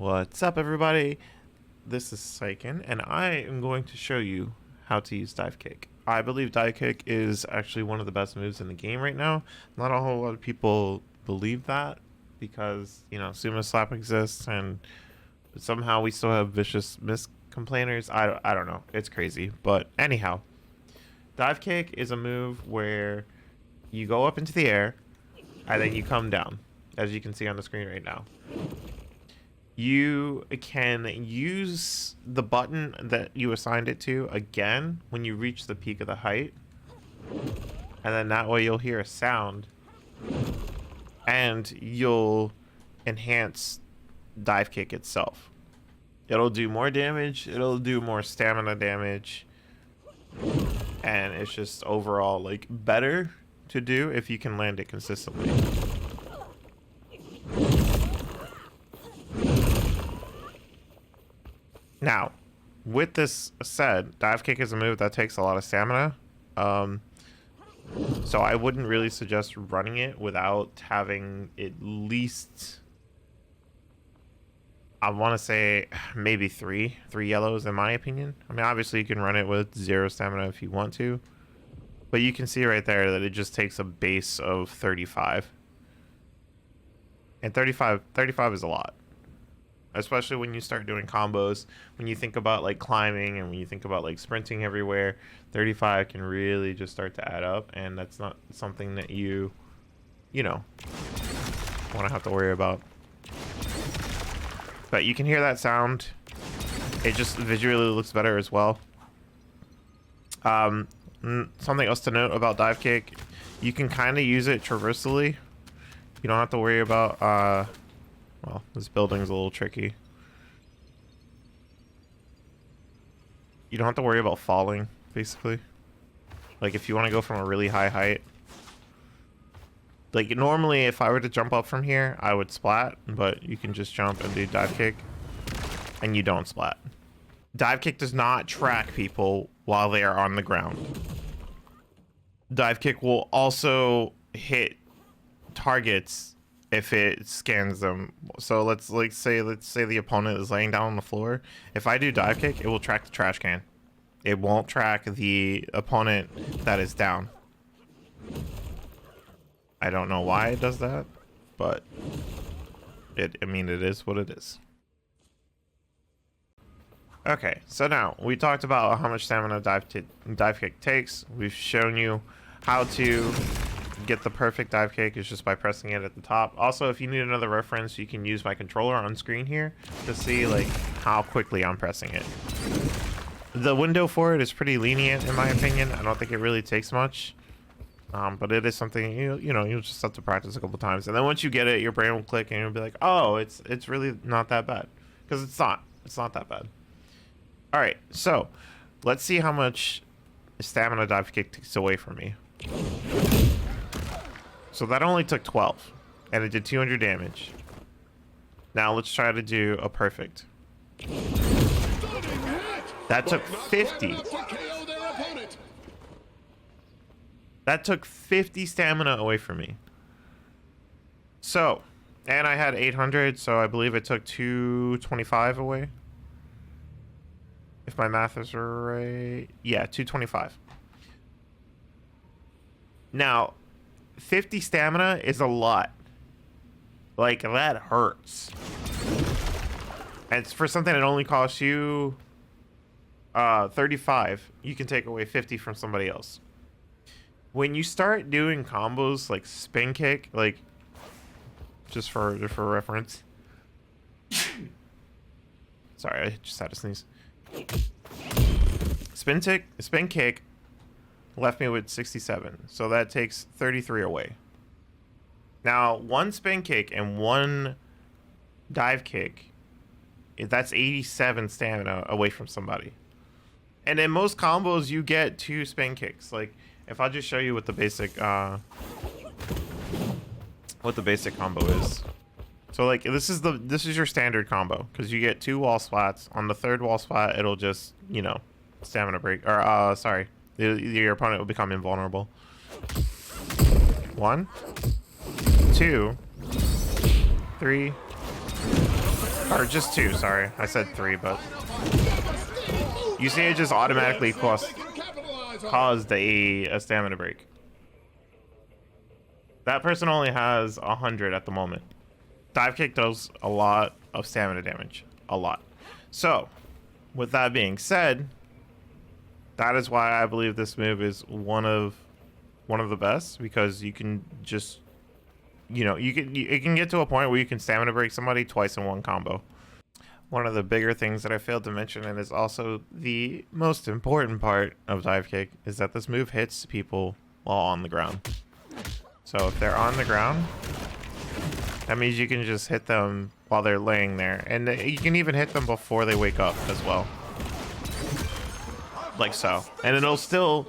What's up, everybody? This is Psyken, and I am going to show you how to use Divekick. I believe Divekick is actually one of the best moves in the game right now. Not a whole lot of people believe that because, you know, Sumo Slap exists, and somehow we still have vicious complainers. I don't know. It's crazy. But anyhow, Divekick is a move where you go up into the air, and then you come down, as you can see on the screen right now. You can use the button that you assigned it to again when you reach the peak of the height, and then that way you'll hear a sound and you'll enhance Divekick itself. It'll do more damage, it'll do more stamina damage, and it's just overall like better to do if you can land it consistently. Now, with this said, Divekick is a move that takes a lot of stamina. So I wouldn't really suggest running it without having at least, I want to say maybe three yellows in my opinion. I mean, obviously you can run it with 0 stamina if you want to, but you can see right there that it just takes a base of 35. And 35 is a lot. Especially when you start doing combos, when you think about like climbing and when you think about like sprinting everywhere, 35 can really just start to add up, and that's not something that you know, want to have to worry about. But you can hear that sound. It just visually looks better as well. Something else to note about Divekick, you can kind of use it traversally. You don't have to worry about well, this building's a little tricky. You don't have to worry about falling, basically. Like, if you want to go from a really high height. Like, normally, if I were to jump up from here, I would splat, but you can just jump and do Divekick, and you don't splat. Divekick does not track people while they are on the ground. Divekick will also hit targets if it scans them. So let's say the opponent is laying down on the floor. If I do Divekick, it will track the trash can. It won't track the opponent that is down. I don't know why it does that, but I mean, it is what it is. Okay, so now we talked about how much stamina Divekick takes. We've shown you how to get the perfect Divekick is just by pressing it at the top. Also, if you need another reference, you can use my controller on screen here to see like how quickly I'm pressing it. The window for it is pretty lenient in my opinion. I don't think it really takes much, but it is something you know, you'll just have to practice a couple times, and then once you get it, your brain will click and you'll be like, oh, it's really not that bad, because it's not that bad. All right, so let's see how much stamina Divekick takes away from me. So that only took 12, and it did 200 damage. Now let's try to do a perfect. That took 50. That took 50 stamina away from me. So, and I had 800, so I believe it took 225 away. If my math is right. Yeah, 225. Now, 50 stamina is a lot. Like, that hurts. And it's for something that only costs you 35. You can take away 50 from somebody else. When you start doing combos like spin kick, like, just for reference. Sorry, I just had to sneeze. Spin kick left me with 67, so that takes 33 away. Now, one spin kick and one Divekick, that's 87 stamina away from somebody. And in most combos, you get 2 spin kicks. Like, if I just show you what the basic combo is. So like, this is your standard combo, because you get 2 wall splats. On the 3rd wall splat, it'll just, you know, stamina break, or sorry, your opponent will become invulnerable. 1, 2, 3. Or just 2, sorry. I said 3, but you see it just automatically caused a stamina break. That person only has 100 at the moment. Dive kick does a lot of stamina damage. A lot. So, with that being said, that is why I believe this move is one of the best, because you can just, you know, it can get to a point where you can stamina break somebody twice in one combo. One of the bigger things that I failed to mention, and is also the most important part of dive kick, is that this move hits people while on the ground. So if they're on the ground, that means you can just hit them while they're laying there. And you can even hit them before they wake up as well. Like so. And it'll still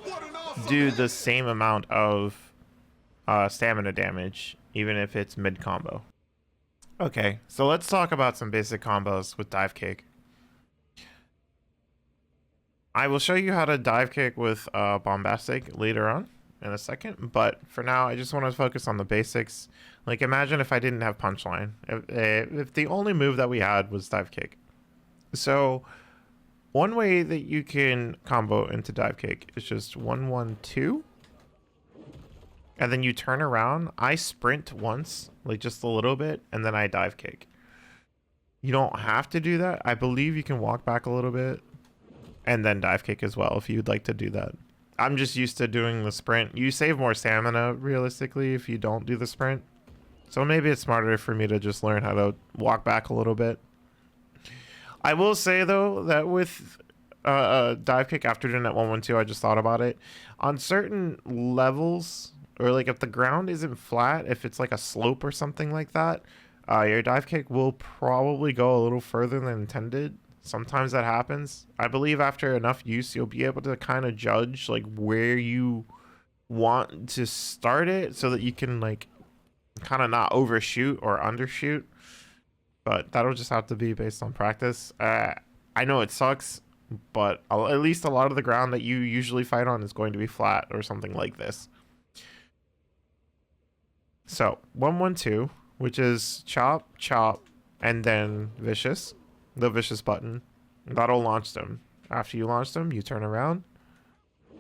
do the same amount of stamina damage, even if it's mid-combo. Okay, so let's talk about some basic combos with dive kick. I will show you how to dive kick with bombastic later on in a second, but for now I just want to focus on the basics. Like, imagine if I didn't have punchline, if the only move that we had was dive kick. So one way that you can combo into dive kick is just 1-1-2, and then you turn around. I sprint once, like just a little bit, and then I dive kick. You don't have to do that. I believe you can walk back a little bit and then dive kick as well if you'd like to do that. I'm just used to doing the sprint. You save more stamina realistically if you don't do the sprint. So maybe it's smarter for me to just learn how to walk back a little bit. I will say though that with dive kick, after doing that 1-1-2, I just thought about it. On certain levels, or like if the ground isn't flat, if it's like a slope or something like that, your dive kick will probably go a little further than intended. Sometimes that happens. I believe after enough use, you'll be able to kind of judge like where you want to start it, so that you can like kind of not overshoot or undershoot. But that'll just have to be based on practice. I know it sucks, but at least a lot of the ground that you usually fight on is going to be flat or something like this. So 1-1-2, which is chop, chop, and then vicious. The vicious button. That'll launch them. After you launch them, you turn around,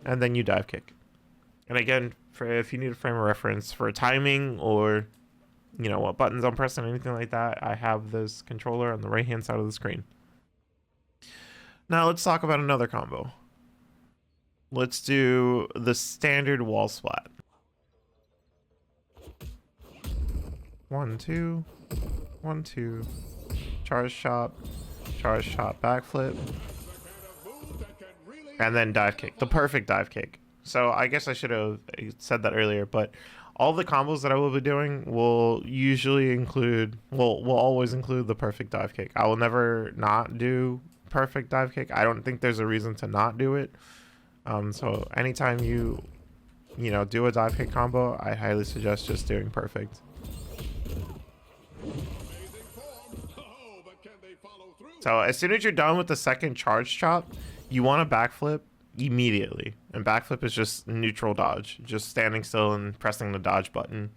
and then you dive kick. And again, if you need a frame of reference for timing, or you know what buttons I'm pressing, anything like that, I have this controller on the right hand side of the screen. Now let's talk about another combo. Let's do the standard wall splat. 1-2, 1-2, charge chop, backflip, and then dive kick. The perfect dive kick. So I guess I should have said that earlier, but all the combos that I will be doing will usually include, will always include the perfect dive kick. I will never not do perfect dive kick. I don't think there's a reason to not do it. So anytime you know, do a dive kick combo, I highly suggest just doing perfect. So as soon as you're done with the second charge chop, you want to backflip immediately. And backflip is just neutral dodge, just standing still and pressing the dodge button.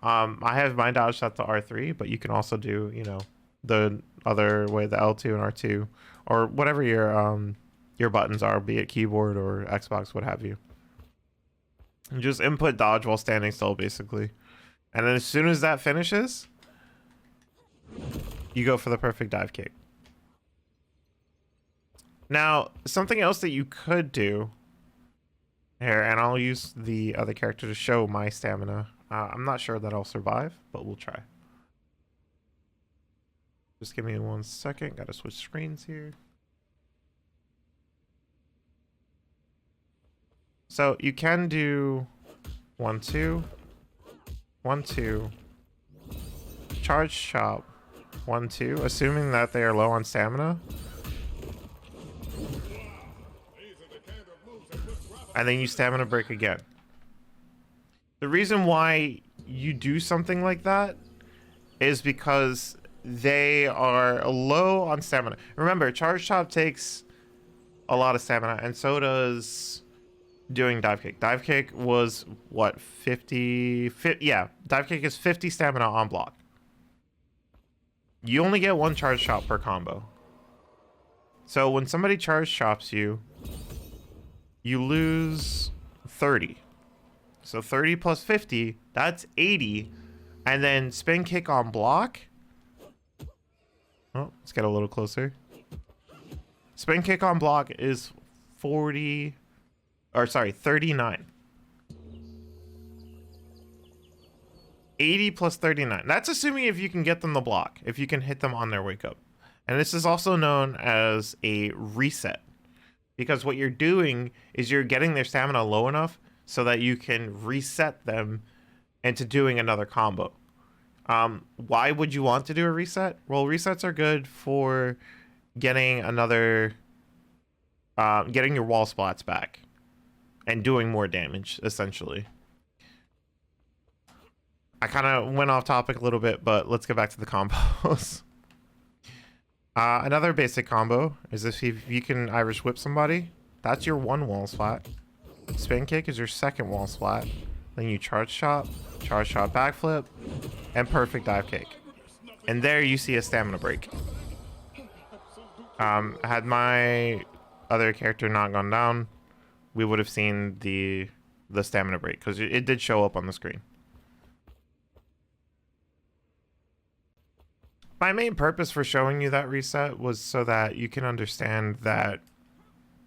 I have my dodge set to R3, but you can also do, you know, the other way, the L2 and R2, or whatever your buttons are, be it keyboard or Xbox, what have you. And just input dodge while standing still, basically. And then as soon as that finishes, you go for the perfect dive kick. Now, something else that you could do here, and I'll use the other character to show my stamina. I'm not sure that I'll survive, but we'll try. Just give me 1 second. Gotta switch screens here. So you can do 1-2, 1-2, charge chop, 1-2, assuming that they are low on stamina. And then you stamina break again. The reason why you do something like that is because they are low on stamina. Remember, charge chop takes a lot of stamina, and so does doing dive kick. Dive kick was what, 50? Yeah, dive kick is 50 stamina on block. You only get one charge shot per combo. So when somebody charge shops you, you lose 30. So 30 plus 50, that's 80. And then spin kick on block. Oh, let's get a little closer. Spin kick on block is 40, or sorry, 39. 80 plus 39. That's assuming if you can get them the block, if you can hit them on their wake up. And this is also known as a reset, because what you're doing is you're getting their stamina low enough so that you can reset them into doing another combo. Why would you want to do a reset? Well, resets are good for getting another, getting your wall splats back and doing more damage, essentially. I kind of went off topic a little bit, but let's get back to the combos. Another basic combo is if you can Irish whip somebody, that's your one wall splat. Spin kick is your second wall splat. Then you charge shot backflip, and perfect dive kick. And there you see a stamina break. Had my other character not gone down, we would have seen the stamina break, because it did show up on the screen. My main purpose for showing you that reset was so that you can understand that,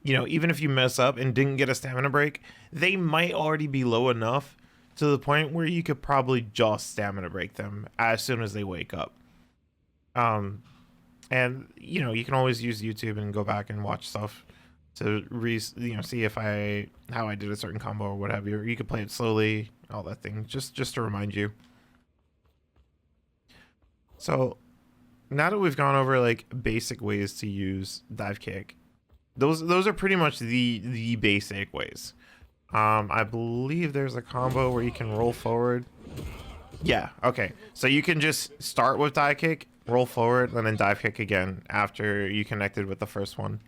you know, even if you mess up and didn't get a stamina break, they might already be low enough to the point where you could probably just stamina break them as soon as they wake up. And you know, you can always use YouTube and go back and watch stuff to see if how I did a certain combo or what have you. Or you could play it slowly, all that thing, just to remind you. So now that we've gone over like basic ways to use dive kick, those are pretty much the basic ways. I believe there's a combo where you can roll forward. Yeah, okay. So you can just start with dive kick, roll forward, and then dive kick again after you connected with the first one.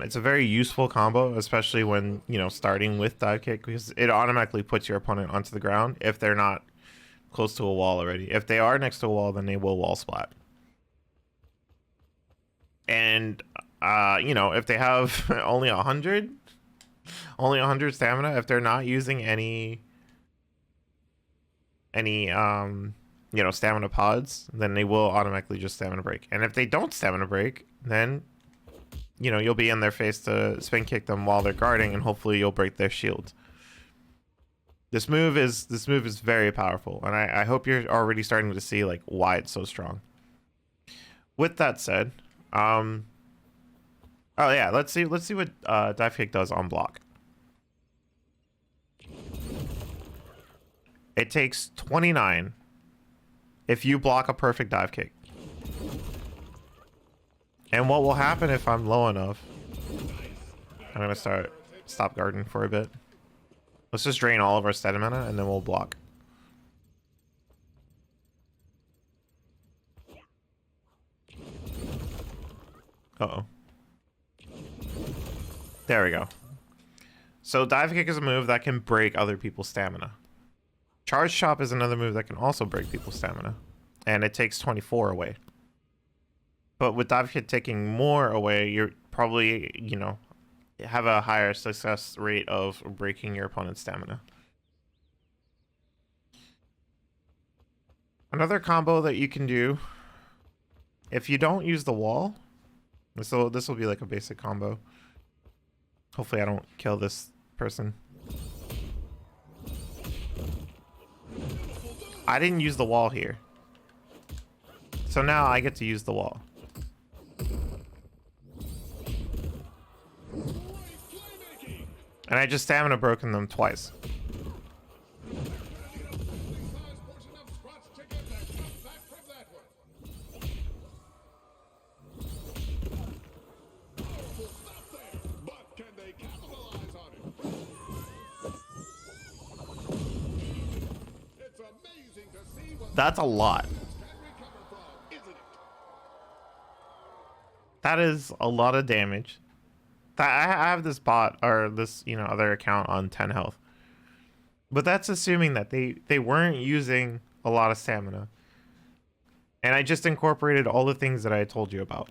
It's a very useful combo, especially when, you know, starting with dive kick, because it automatically puts your opponent onto the ground if they're not close to a wall already. If they are next to a wall, then they will wall splat. And you know, if they have only 100 stamina, if they're not using any you know, stamina pods, then they will automatically just stamina break. And if they don't stamina break, then, you know, you'll be in their face to spin kick them while they're guarding, and hopefully you'll break their shield. This move is very powerful, and I hope you're already starting to see like why it's so strong. With that said, oh yeah, let's see what dive kick does on block. It takes 29 if you block a perfect dive kick. And what will happen if I'm low enough? I'm gonna stop guarding for a bit. Let's just drain all of our stamina and then we'll block. Uh-oh. There we go. So dive kick is a move that can break other people's stamina. Charge chop is another move that can also break people's stamina, and it takes 24 away. But with dive kick taking more away, you're probably, you know, have a higher success rate of breaking your opponent's stamina. Another combo that you can do, if you don't use the wall, this will be like a basic combo. Hopefully I don't kill this person. I didn't use the wall here, so now I get to use the wall. And I just stamina broken them twice. That's a lot. That is a lot of damage. I have this bot, or this, you know, other account on 10 health. But that's assuming that they weren't using a lot of stamina. And I just incorporated all the things that I told you about.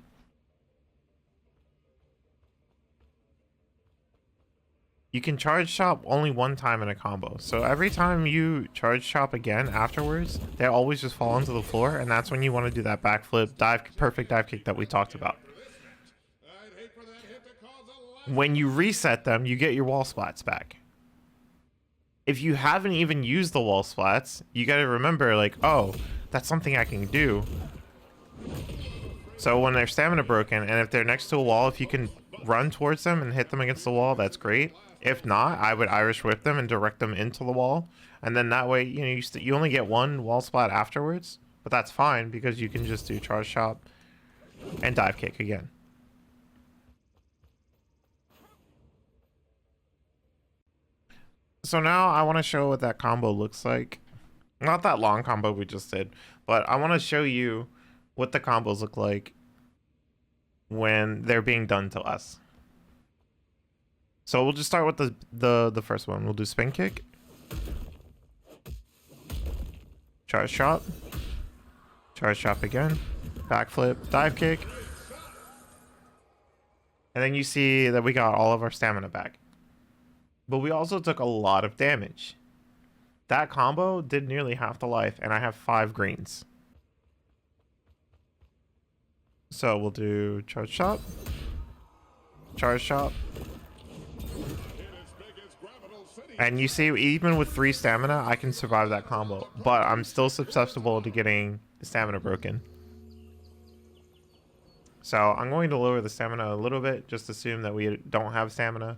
You can charge shop only one time in a combo. So every time you charge shop again afterwards, they always just fall onto the floor, and that's when you want to do that backflip, perfect dive kick that we talked about. When you reset them, you get your wall splats back. If you haven't even used the wall splats, you got to remember, like, oh, that's something I can do. So when they're stamina broken, and if they're next to a wall, if you can run towards them and hit them against the wall, that's great. If not, I would Irish whip them and direct them into the wall, and then that way, you know, you only get one wall splat afterwards, but that's fine because you can just do charge shop and dive kick again. So now I want to show what that combo looks like. Not that long combo we just did, but I want to show you what the combos look like when they're being done to us. So we'll just start with the first one. We'll do spin kick, charge shot again, backflip, dive kick, and then you see that we got all of our stamina back. But we also took a lot of damage. That combo did nearly half the life, and I have 5 greens. So we'll do charge shot, and you see, even with 3 stamina, I can survive that combo, but I'm still susceptible to getting the stamina broken. So I'm going to lower the stamina a little bit, just assume that we don't have stamina,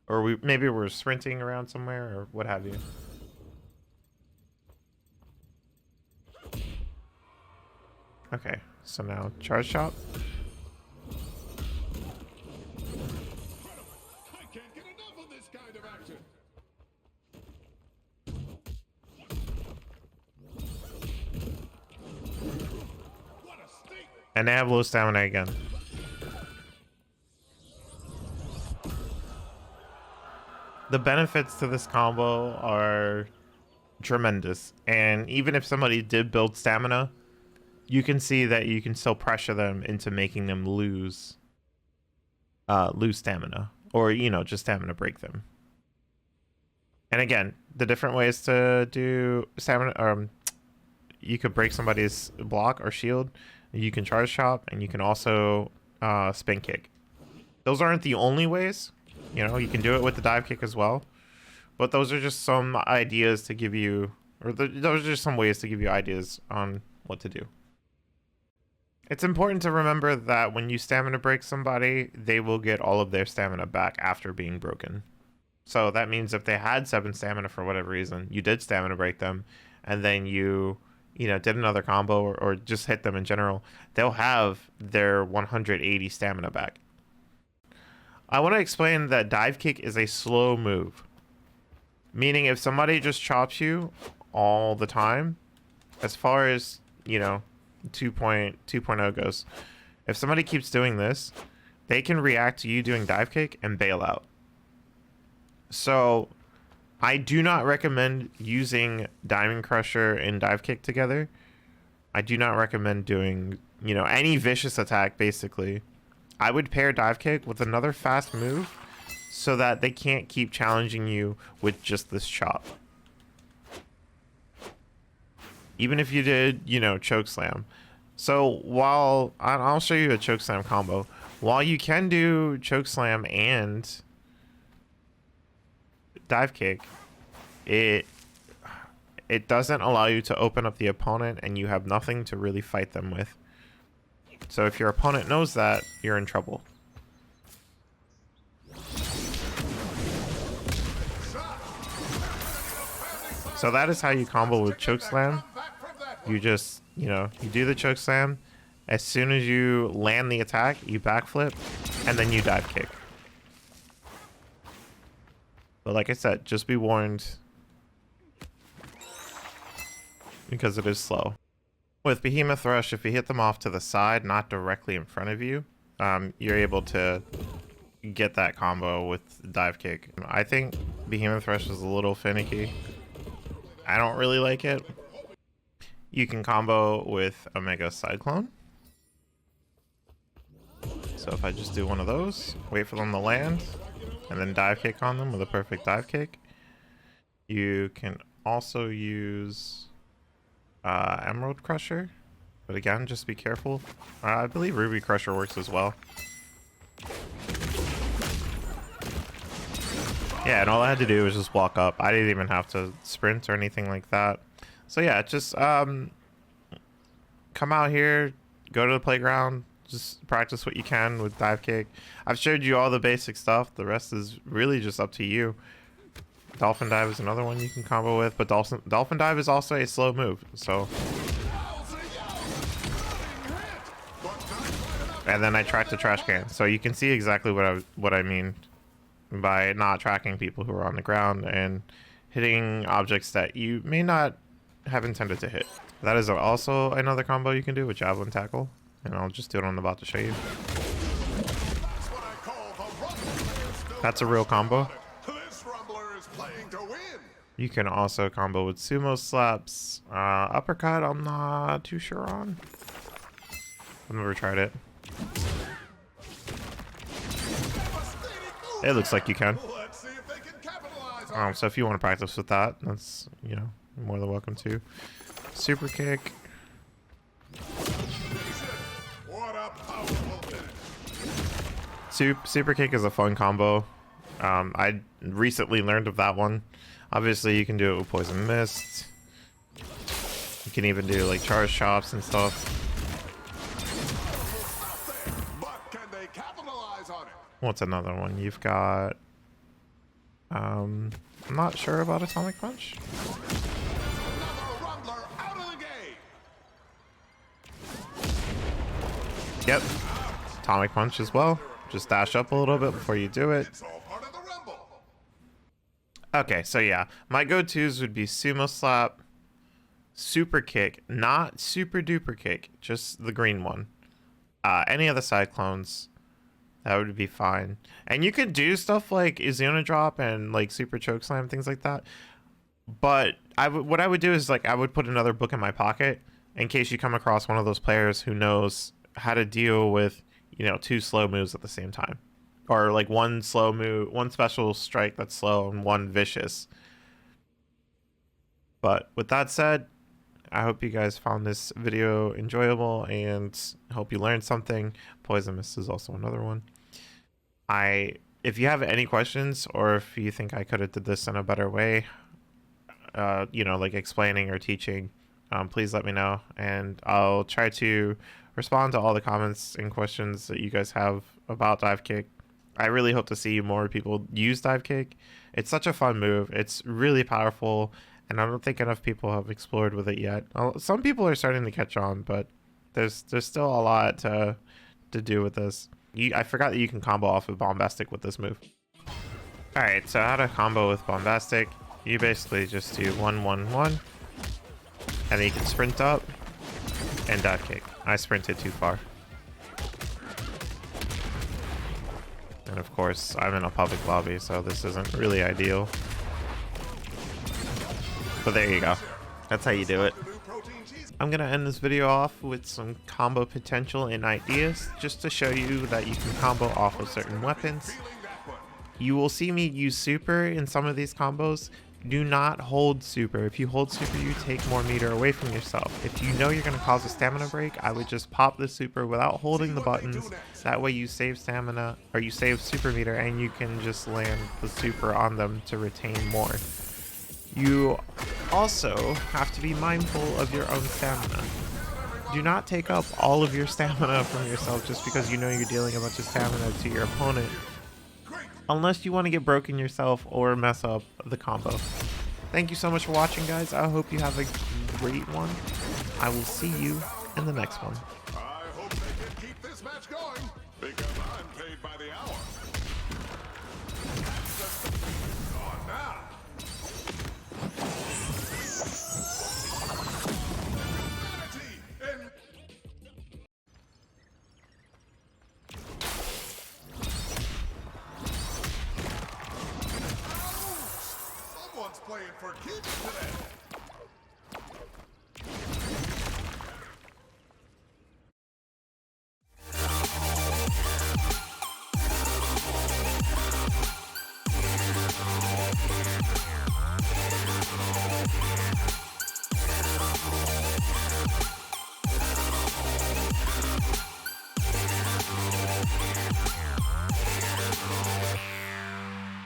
or maybe we're sprinting around somewhere, or what have you. Okay, so now charge shot. And they have low stamina again. The benefits to this combo are tremendous. And even if somebody did build stamina, you can see that you can still pressure them into making them lose stamina. Or, you know, just stamina break them. And again, the different ways to do stamina, you could break somebody's block or shield. You can charge shop, and you can also spin kick. Those aren't the only ways. You know, you can do it with the dive kick as well. But those are just some ideas to give you, or those are just some ways to give you ideas on what to do. It's important to remember that when you stamina break somebody, they will get all of their stamina back after being broken. So that means if they had 7 stamina for whatever reason, you did stamina break them, and then you know, did another combo or just hit them in general, they'll have their 180 stamina back. I want to explain that dive kick is a slow move. Meaning if somebody just chops you all the time, as far as, you know, 2.0 goes, if somebody keeps doing this, they can react to you doing dive kick and bail out. So I do not recommend using Diamond Crusher and Dive Kick together. I do not recommend doing, you know, any vicious attack, basically. I would pair Dive Kick with another fast move so that they can't keep challenging you with just this chop. Even if you did, you know, choke slam. So while I'll show you a choke slam combo. While you can do choke slam and dive kick, it doesn't allow you to open up the opponent, and you have nothing to really fight them with. So if your opponent knows that, you're in trouble. So that is how you combo with choke slam. You just, you know, you do the choke slam. As soon as you land the attack, you backflip, and then you dive kick. But like I said, just be warned, because it is slow. With Behemoth Rush, if you hit them off to the side, not directly in front of you, you're able to get that combo with dive kick. I think Behemoth Rush is a little finicky. I don't really like it. You can combo with Omega Cyclone. So if I just do one of those, wait for them to land, and then dive kick on them with a perfect dive kick. You can also use Emerald Crusher, but again, just be careful. I believe Ruby Crusher works as well. Yeah, and all I had to do was just walk up. I didn't even have to sprint or anything like that. So yeah, just come out here, go to the playground, just practice what you can with dive kick. I've showed you all the basic stuff. The rest is really just up to you. Dolphin dive is another one you can combo with, but dolphin dive is also a slow move. So, and then I tracked the trash can, so you can see exactly what I mean by not tracking people who are on the ground and hitting objects that you may not have intended to hit. That is also another combo you can do with javelin tackle, and I'll just do what I'm about to show you. That's a real combo. You can also combo with sumo slaps. Uppercut, I'm not too sure on. I've never tried it. It looks like you can. So if you want to practice with that, that's, you know, more than welcome to. Super kick. Super kick is a fun combo. I recently learned of that one. Obviously, you can do it with poison mist. You can even do like charge chops and stuff. What's another one? You've got. I'm not sure about Atomic Punch. Yep, Atomic Punch as well. Just dash up a little bit before you do it. Okay, so yeah, my go-tos would be Sumo Slap, Super Kick, not Super Duper Kick, just the green one. Any of the Cyclones, that would be fine. And you could do stuff like Izuna Drop and like Super Choke Slam, things like that. But what I would do is like I would put another book in my pocket in case you come across one of those players who knows how to deal with, you know, two slow moves at the same time. Or like one slow move, one special strike that's slow and one vicious. But with that said, I hope you guys found this video enjoyable and hope you learned something. Poison Mist is also another one. If you have any questions or if you think I could have did this in a better way, you know, like explaining or teaching, please let me know and I'll try to respond to all the comments and questions that you guys have about Divekick. I really hope to see more people use Divekick. It's such a fun move. It's really powerful, and I don't think enough people have explored with it yet. Some people are starting to catch on, but there's still a lot to do with this. I forgot that you can combo off of Bombastic with this move. Alright, so how to combo with Bombastic. You basically just do 1-1-1, and then you can sprint up and Divekick. I sprinted too far. And of course, I'm in a public lobby, so this isn't really ideal. But there you go. That's how you do it. I'm going to end this video off with some combo potential and ideas, just to show you that you can combo off of certain weapons. You will see me use super in some of these combos. Do not hold super. If you hold super, you take more meter away from yourself. If you know you're going to cause a stamina break, I would just pop the super without holding the buttons. That way you save stamina, or you save super meter, and you can just land the super on them to retain more. You also have to be mindful of your own stamina. Do not take up all of your stamina from yourself just because you know you're dealing a bunch of stamina to your opponent, unless you want to get broken yourself or mess up the combo. Thank you so much for watching, guys. I hope you have a great one. I will see you in the next one. I hope they can keep this match going, because I'm paid by the hour. On now. Someone's playing for keeps today.